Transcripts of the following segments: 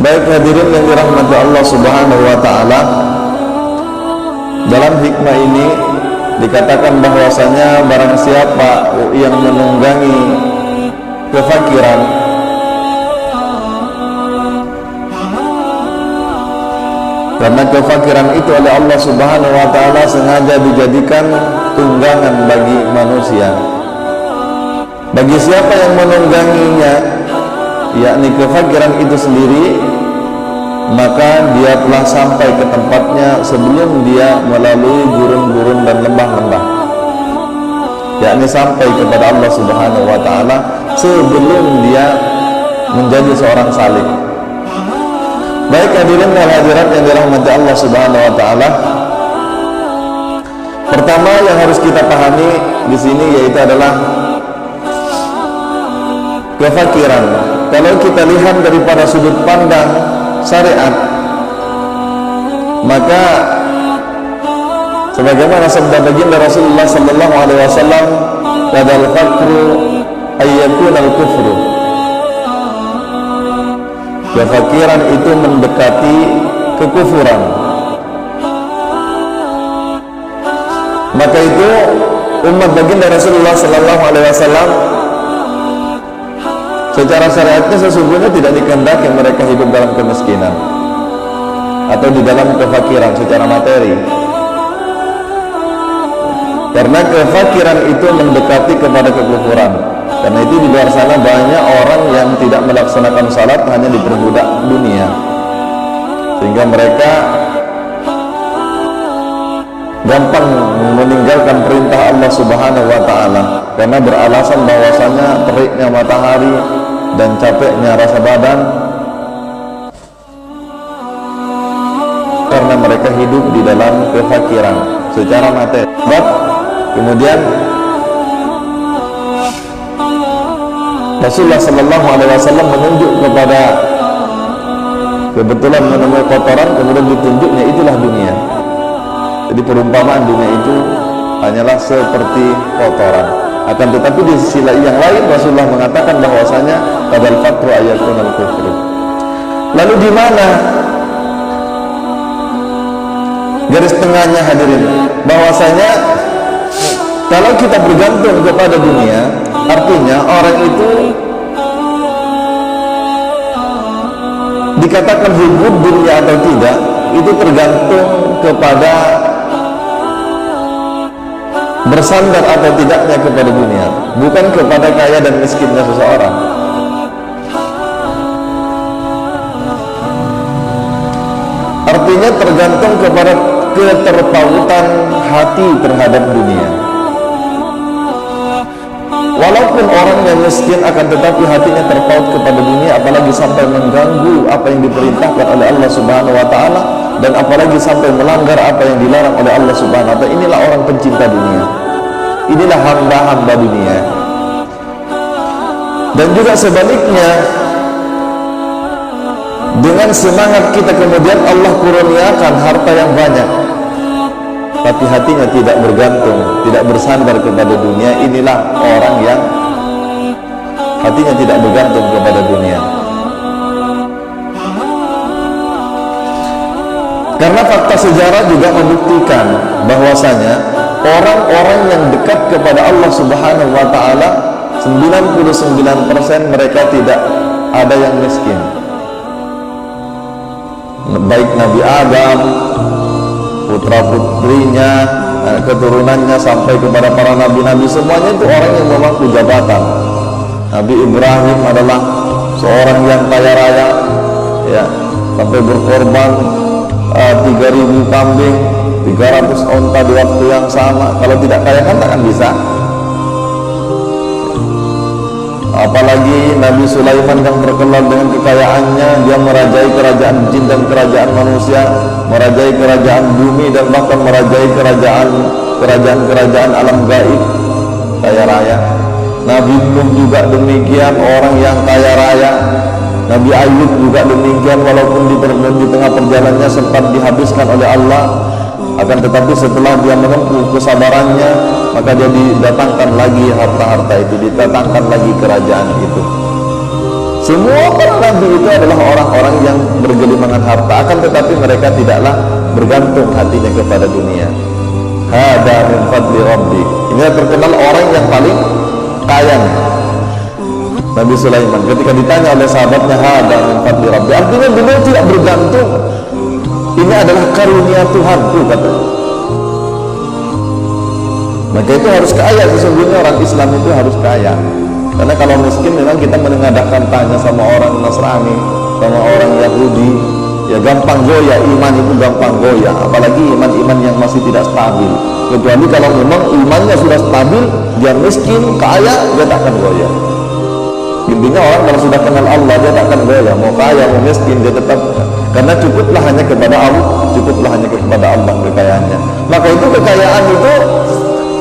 Baik hadirin yang dirahmati Allah Subhanahu wa taala, dalam hikmah ini dikatakan bahwasanya barang siapa yang menunggangi kefakiran, karena kefakiran itu oleh Allah Subhanahu wa taala sengaja dijadikan tunggangan bagi manusia. Bagi siapa yang menungganginya, yakni kefakiran itu sendiri, maka dia telah sampai ke tempatnya sebelum dia melalui gurun-gurun dan lembah-lembah, yakni sampai kepada Allah Subhanahu wa taala sebelum dia menjadi seorang salik. Baik hadirin dan hadirat yang dirahmati Allah Subhanahu wa taala, pertama yang harus kita pahami di sini yaitu adalah kefakiran. Kalau kita lihat daripada sudut pandang syariat, maka sebagaimana sabda baginda Rasulullah sallallahu alaihi wasallam, "Kadal fakru ayyakun al-kufru." Kefakiran itu mendekati kekufuran. Maka itu umat baginda Rasulullah sallallahu alaihi wasallam secara syariatnya sesungguhnya tidak dikehendaki mereka hidup dalam kemiskinan atau di dalam kefakiran secara materi, karena kefakiran itu mendekati kepada kekufuran. Karena itu di luar sana banyak orang yang tidak melaksanakan salat, hanya diperbudak dunia, sehingga mereka gampang meninggalkan perintah Allah Subhanahu wa taala karena beralasan bahwasanya teriknya matahari dan capeknya rasa badan, karena mereka hidup di dalam kefakiran secara materi. Kemudian Rasulullah sallallahu alaihi wasallam menunjuk kepada kebetulan menemui kotoran, kemudian ditunjuknya itulah dunia. Jadi perumpamaan dunia itu hanyalah seperti kotoran. Akan tetapi di sisi yang lain Rasulullah mengatakan bahwasanya kadal fakru ayakun al-kufru. Lalu di mana garis tengahnya hadirin? Bahwasanya kalau kita bergantung kepada dunia, artinya orang itu dikatakan hidup dunia atau tidak, itu tergantung kepada bersandar atau tidaknya kepada dunia, bukan kepada kaya dan miskinnya seseorang. Artinya tergantung kepada keterpautan hati terhadap dunia. Walaupun orang yang miskin, akan tetapi hatinya terpaut kepada dunia, apalagi sampai mengganggu apa yang diperintahkan oleh Allah Subhanahu wa taala, dan apalagi sampai melanggar apa yang dilarang oleh Allah Subhanahu wa taala. Inilah orang pencinta dunia. Inilah hamba-hamba dunia. Dan juga sebaliknya, dengan semangat kita kemudian Allah kurniakan harta yang banyak, tapi hatinya tidak bergantung, tidak bersandar kepada dunia. Inilah orang yang hatinya tidak bergantung kepada dunia. Karena fakta sejarah juga membuktikan bahwasanya orang-orang yang dekat kepada Allah Subhanahu wa taala, 99% mereka tidak ada yang miskin. Baik Nabi Adam, putra-putrinya, keturunannya, sampai kepada para nabi-nabi, semuanya itu orang yang memangku jabatan. Nabi Ibrahim adalah seorang yang kaya raya, ya, sampai berkorban 3.000 kambing, 300 onta di waktu yang sama. Kalau tidak kaya kan takkan bisa. Apalagi Nabi Sulaiman yang terkenal dengan kekayaannya, dia merajai kerajaan jin dan kerajaan manusia, merajai kerajaan bumi, dan bahkan merajai kerajaan alam gaib, kaya raya. Nabi Nuh juga demikian, orang yang kaya raya. Nabi Ayub juga demikian, walaupun di tengah perjalanannya sempat dihabiskan oleh Allah, akan tetapi setelah dia menempuh kesabarannya, maka dia didatangkan lagi harta-harta itu, didatangkan lagi kerajaan itu. Semua para nabi itu adalah orang-orang yang bergelimangan harta, akan tetapi mereka tidaklah bergantung hatinya kepada dunia. Hada min fadli rabbi. Ini terkenal orang yang paling kaya, Nabi Sulaiman. Ketika ditanya oleh sahabatnya, hada min fadli rabbi, artinya beliau tidak bergantung. Ini adalah karunia Tuhanku, kata. Maka itu harus kaya. Sesungguhnya orang Islam itu harus kaya. Karena kalau miskin memang kita menengadahkan tanya sama orang Nasrani, sama orang Yahudi, ya gampang goyah, iman itu gampang goyah. Apalagi iman-iman yang masih tidak stabil. Kecuali kalau memang imannya sudah stabil, dia miskin, kaya, dia tak akan goyah. Intinya orang kalau sudah kenal Allah, dia tak akan goyah. Mau kaya, mau miskin, dia tetap. Karena cukuplah hanya kepada Allah, cukuplah hanya kepada Allah kekayaannya. Maka itu kekayaan itu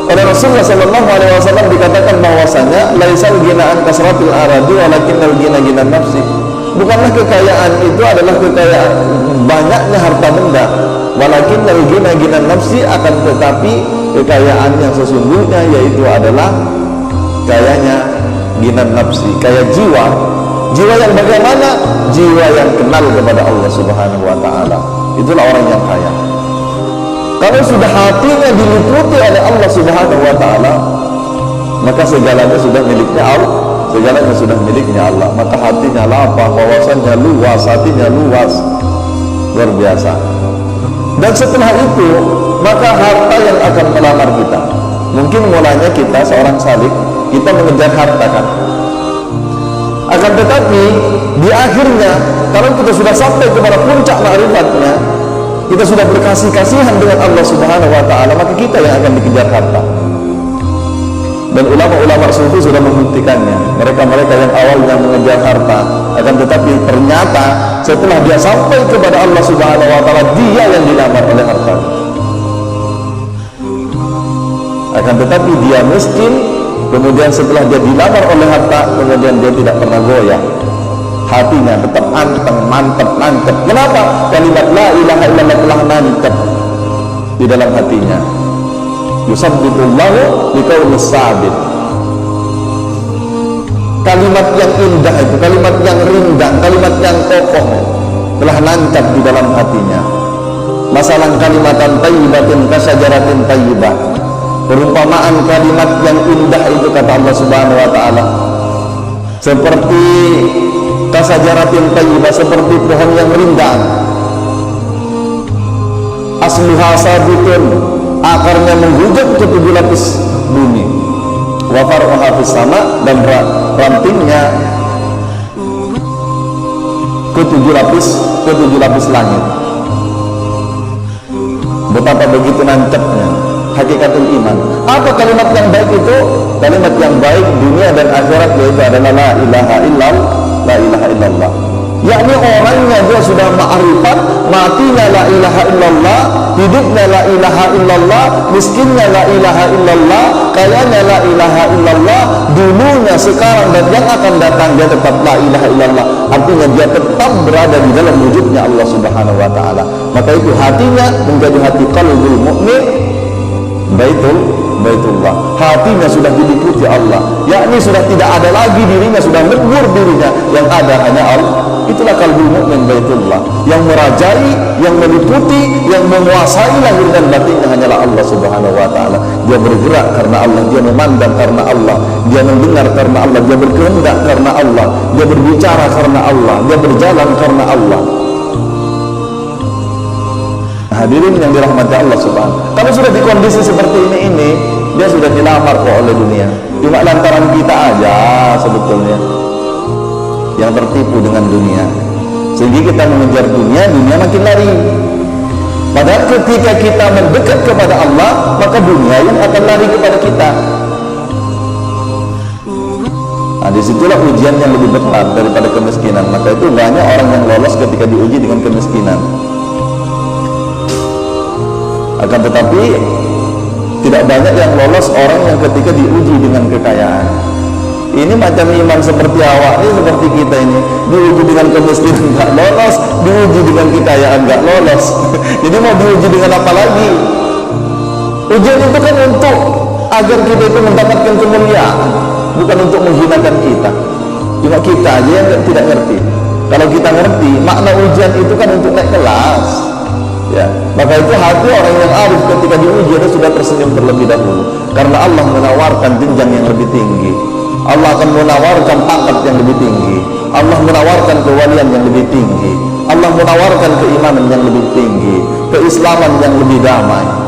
oleh Rasulullah SAW dikatakan bahwasanya laisal ginaan kasratil aradi walakinnal gina nafsi. Bukanlah kekayaan itu adalah kekayaan banyaknya harta benda, walakinnal gina nafsi, akan tetapi kekayaan yang sesungguhnya yaitu adalah kayanya gina nafsi, kaya jiwa. Jiwa yang bagaimana? Jiwa yang kenal kepada Allah Subhanahu wa taala. Itulah orang yang kaya. Kalau sudah hatinya diliputi oleh Allah Subhanahu wa taala, maka segalanya sudah miliknya Allah, segalanya sudah miliknya Allah. Maka hatinya lapang, wawasannya luas, hatinya luas, luar biasa. Dan setelah itu, maka harta yang akan melamar kita. Mungkin mulanya kita seorang salik, kita mengejar harta, kan? Akan tetapi di akhirnya, kalau kita sudah sampai kepada puncak ma'rifatnya, kita sudah berkasih-kasihan dengan Allah Subhanahu wa taala, maka kita yang akan dikejar harta. Dan ulama-ulama sufi sudah membuktikannya. Mereka-mereka yang awalnya mengejar harta, akan tetapi ternyata setelah dia sampai kepada Allah Subhanahu wa taala, dia yang dilamar oleh harta. Akan tetapi dia miskin, kemudian setelah dia dilamar oleh harta, kemudian dia tidak pernah goyah. Hatinya tetap anteng, mantap, nancep. Kenapa? Kalimat la ilaha illallah telah nancep di dalam hatinya. Yusabbitullahu biqaulis sabit. Kalimat yang indah itu, kalimat yang rindang, kalimat yang kokoh telah nancap di dalam hatinya. Masalah kalimatan thayyibatin kasyajaratin thayyibah. Perumpamaan kalimat yang indah itu, kata Allah Subhanahu wa taala, seperti kasajaratin thayyibah, seperti pohon yang rindang. Asluha sabitun, akarnya menghujat ke 7 lapis bumi. Wa far'uha fis sama, dan rantingnya ke 7 lapis langit. Betapa begitu nancapnya hakikatul iman. Apa kalimat yang baik itu? Kalimat yang baik dunia dan akhirat yaitu adalah la ilaha illallah, la ilaha illallah. Yakni orangnya dia sudah ma'rifat, matinya la ilaha illallah, hidupnya la ilaha illallah, miskinnya la ilaha illallah, kayanya la ilaha illallah, dulunya, sekarang, dan yang akan datang dia tetap la ilaha illallah. Artinya dia tetap berada di dalam wujudnya Allah Subhanahu wa taala. Maka itu hatinya menjadi hati qalbul mukmin, baitullah. Hatinya sudah diliputi Allah, yakni sudah tidak ada lagi dirinya, sudah lebur dirinya, yang ada hanya Allah. Itulah qalbul mukmin, baitullah, yang merajai, yang meliputi, yang menguasai lahir dan batinnya hanyalah Allah Subhanahu wa taala. Dia bergerak karena Allah, dia memandang karena Allah, dia mendengar karena Allah, dia berkehendak karena Allah, dia berbicara karena Allah, dia berjalan karena Allah. Hadirin yang dirahmati Allah Subhanahu. Kalau sudah di kondisi seperti ini, dia sudah dilamar kok oleh dunia. Cuma lantaran kita aja sebetulnya yang tertipu dengan dunia, sehingga kita mengejar dunia, dunia makin lari. Padahal ketika kita mendekat kepada Allah, maka dunia yang akan lari kepada kita. Nah, disitulah ujian yang lebih berat daripada kemiskinan. Maka itu banyak orang yang lolos ketika diuji dengan kemiskinan. Akan tetapi tidak banyak yang lolos orang yang ketika diuji dengan kekayaan. Ini macam iman seperti awak ini, seperti kita ini, diuji dengan kemiskinan nggak lolos, diuji dengan kekayaan nggak lolos. Jadi mau diuji dengan apa lagi? Ujian itu kan untuk agar kita itu mendapatkan kemuliaan, bukan untuk menghinakan kita. Cuma kita aja yang tidak ngerti. Kalau kita ngerti, makna ujian itu kan untuk naik kelas. Ya, maka itu hati orang yang arif ketika diuji itu sudah tersenyum terlebih dahulu, karena Allah menawarkan jenjang yang lebih tinggi. Allah akan menawarkan pangkat yang lebih tinggi. Allah menawarkan kewalian yang lebih tinggi. Allah menawarkan keimanan yang lebih tinggi, keislaman yang lebih damai.